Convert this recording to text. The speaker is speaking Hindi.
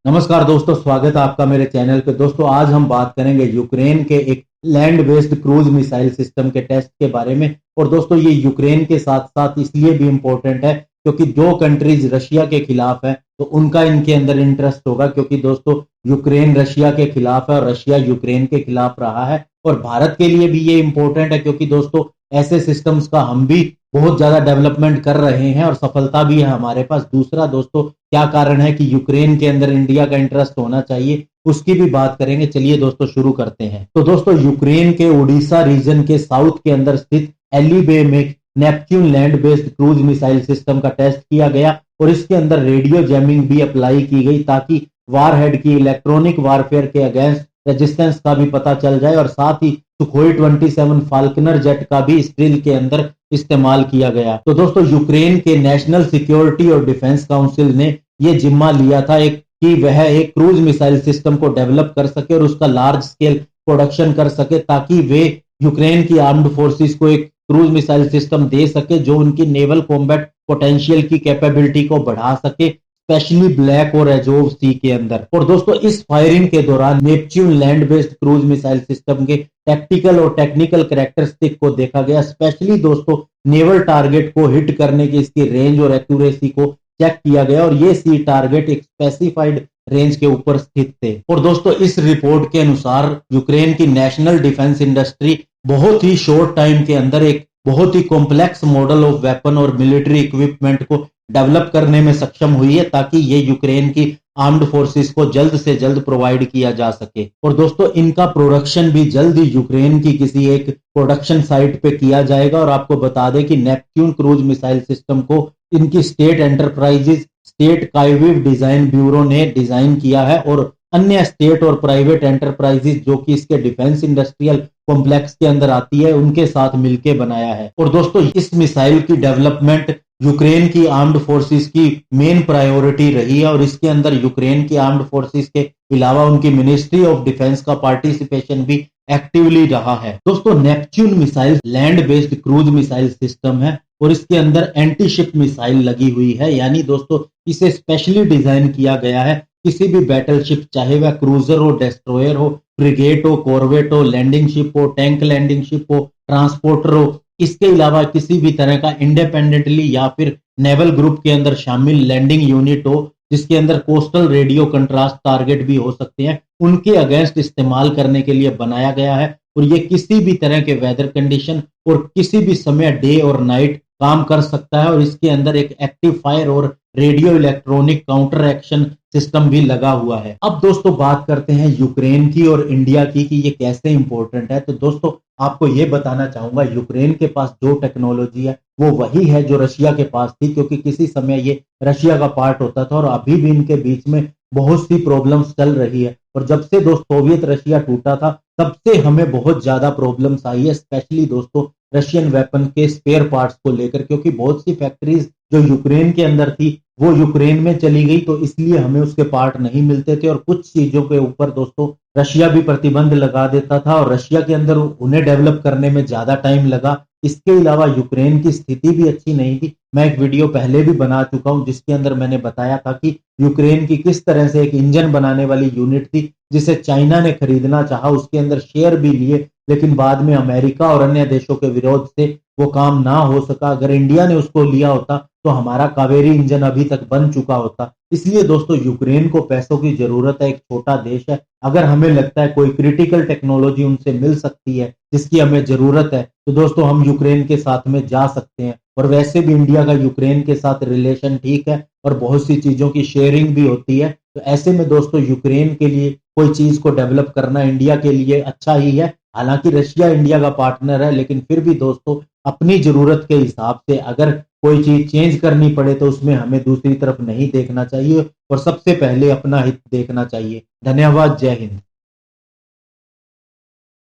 नमस्कार दोस्तों, स्वागत है आपका मेरे चैनल पे। दोस्तों आज हम बात करेंगे यूक्रेन के एक land based cruise missile system के टेस्ट के बारे में। और दोस्तों ये यूक्रेन के साथ साथ इसलिए भी इम्पोर्टेंट है क्योंकि जो कंट्रीज रशिया के खिलाफ है तो उनका इनके अंदर इंटरेस्ट होगा, क्योंकि दोस्तों यूक्रेन रशिया के खिलाफ है और रशिया यूक्रेन के खिलाफ रहा है। और भारत के लिए भी ये इंपॉर्टेंट है क्योंकि दोस्तों ऐसे सिस्टम्स का हम भी बहुत ज्यादा डेवलपमेंट कर रहे हैं और सफलता भी है हमारे पास। दूसरा दोस्तों क्या कारण है कि यूक्रेन के अंदर इंडिया का इंटरेस्ट होना चाहिए, उसकी भी बात करेंगे। चलिए दोस्तों शुरू करते हैं। तो दोस्तों यूक्रेन के ओडिशा रीजन के साउथ के अंदर स्थित एलिबे में Neptune land based cruise missile system का टेस्ट किया गया और इसके अंदर रेडियो जैमिंग भी अप्लाई की गई ताकि वारहेड की इलेक्ट्रॉनिक वारफेयर के अगेंस्ट रेजिस्टेंस का भी पता चल जाए। और साथ ही सुखोई 27 फाल्कनर जेट का भी इस ड्रिल के अंदर इस्तेमाल किया गया। तो दोस्तों यूक्रेन के नेशनल सिक्योरिटी और डिफेंस काउंसिल ने यह जिम्मा लिया था कि वह एक क्रूज मिसाइल सिस्टम को डेवलप कर सके और उसका लार्ज स्केल प्रोडक्शन कर सके ताकि वे यूक्रेन की आर्म्ड फोर्सेस को एक क्रूज मिसाइल सिस्टम दे सके जो उनकी नेवल कॉम्बैट पोटेंशियल की कैपेबिलिटी को बढ़ा सके, स्पेशली ब्लैक और एजोव सी के अंदर। और दोस्तों इस फायरिंग के दौरान Neptune land based cruise missile system के टैक्टिकल और टेक्निकल कैरेक्टरिस्टिक को देखा गया, स्पेशली दोस्तों नेवल टारगेट को हिट करने की इसकी रेंज और एक्यूरेसी को चेक किया गया और ये सी टारगेट एक स्पेसिफाइड रेंज के ऊपर स्थित थे। और दोस्तों इस रिपोर्ट के अनुसार यूक्रेन की नेशनल डिफेंस इंडस्ट्री बहुत ही शॉर्ट टाइम के अंदर एक बहुत ही कॉम्प्लेक्स मॉडल ऑफ वेपन और मिलिट्री इक्विपमेंट को डेवलप करने में सक्षम हुई है ताकि ये यूक्रेन की आर्म्ड फोर्सेस को जल्द से जल्द प्रोवाइड किया जा सके। और दोस्तों इनका प्रोडक्शन भी जल्द ही यूक्रेन की किसी एक प्रोडक्शन साइट पे किया जाएगा। और आपको बता दें कि नेपच्यून क्रूज मिसाइल सिस्टम को इनकी state enterprises state Kyiv design bureau ने डिजाइन किया है और अन्य स्टेट और प्राइवेट एंटरप्राइजेज जो कि इसके डिफेंस इंडस्ट्रियल कॉम्प्लेक्स के अंदर आती है उनके साथ मिलकर बनाया है। और दोस्तों इस मिसाइल की डेवलपमेंट यूक्रेन की आर्म्ड फोर्सेस की मेन प्रायोरिटी रही है और इसके अंदर यूक्रेन की आर्म्ड फोर्सेस के अलावा उनकी मिनिस्ट्री ऑफ डिफेंस का पार्टिसिपेशन भी एक्टिवली रहा है। दोस्तों Neptune missile land based cruise missile system है और इसके अंदर एंटी शिप मिसाइल लगी हुई है, यानी दोस्तों इसे स्पेशली डिजाइन किया गया है किसी भी बैटल शिप, चाहे वह क्रूजर हो, डेस्ट्रॉयर हो, फ्रिगेट हो, कॉर्वेट हो, लैंडिंग शिप हो, टैंक लैंडिंग शिप हो, ट्रांसपोर्टर हो, इसके अलावा किसी भी तरह का इंडिपेंडेंटली या फिर नेवल ग्रुप के अंदर शामिल लैंडिंग यूनिट हो जिसके अंदर कोस्टल रेडियो कंट्रास्ट टारगेट भी हो सकते हैं, उनके अगेंस्ट इस्तेमाल करने के लिए बनाया गया है। और ये किसी भी तरह के वेदर कंडीशन और किसी भी समय डे और नाइट काम कर सकता है और इसके अंदर एक एक्टिव फायर और radio electronic counter action system भी लगा हुआ है। अब दोस्तों बात करते हैं यूक्रेन की और इंडिया की कि ये कैसे इंपॉर्टेंट है। तो दोस्तों आपको ये बताना चाहूंगा यूक्रेन के पास जो टेक्नोलॉजी है वो वही है जो रशिया के पास थी, क्योंकि किसी समय ये रशिया का पार्ट होता था और अभी भी इनके बीच में बहुत सी प्रॉब्लम्स चल रही है। और जब से दोस्तों सोवियत रशिया टूटा था तब से हमें बहुत ज्यादा प्रॉब्लम्स आई है, स्पेशली दोस्तों रशियन वेपन के स्पेयर पार्ट्स को लेकर, क्योंकि बहुत सी फैक्ट्रीज जो यूक्रेन के अंदर थी वो यूक्रेन में चली गई तो इसलिए हमें उसके पार्ट नहीं मिलते थे। और कुछ चीजों के ऊपर दोस्तों रशिया भी प्रतिबंध लगा देता था और रशिया के अंदर उन्हें डेवलप करने में ज्यादा टाइम लगा। इसके अलावा यूक्रेन की स्थिति भी अच्छी नहीं थी। मैं एक वीडियो पहले भी बना चुका हूं जिसके अंदर मैंने बताया था कि यूक्रेन की किस तरह से एक इंजन बनाने वाली यूनिट थी जिसे चाइना ने खरीदना चाहा, उसके अंदर शेयर भी लिए, लेकिन बाद में अमेरिका और अन्य देशों के विरोध से वो काम ना हो सका। अगर इंडिया ने उसको लिया होता तो हमारा कावेरी इंजन अभी तक बन चुका होता। इसलिए दोस्तों यूक्रेन को पैसों की जरूरत है, एक छोटा देश है। अगर हमें लगता है कोई क्रिटिकल टेक्नोलॉजी उनसे मिल सकती है जिसकी हमें जरूरत है तो दोस्तों हम यूक्रेन के साथ में जा सकते हैं। और वैसे भी इंडिया का यूक्रेन के साथ रिलेशन ठीक है और बहुत सी चीजों की शेयरिंग भी होती है। तो ऐसे में दोस्तों यूक्रेन के लिए कोई चीज को डेवलप करना इंडिया के लिए अच्छा ही है। हालांकि रशिया इंडिया का पार्टनर है, लेकिन फिर भी दोस्तों अपनी जरूरत के हिसाब से अगर कोई चीज चेंज करनी पड़े तो उसमें हमें दूसरी तरफ नहीं देखना चाहिए और सबसे पहले अपना हित देखना चाहिए। धन्यवाद, जय हिंद।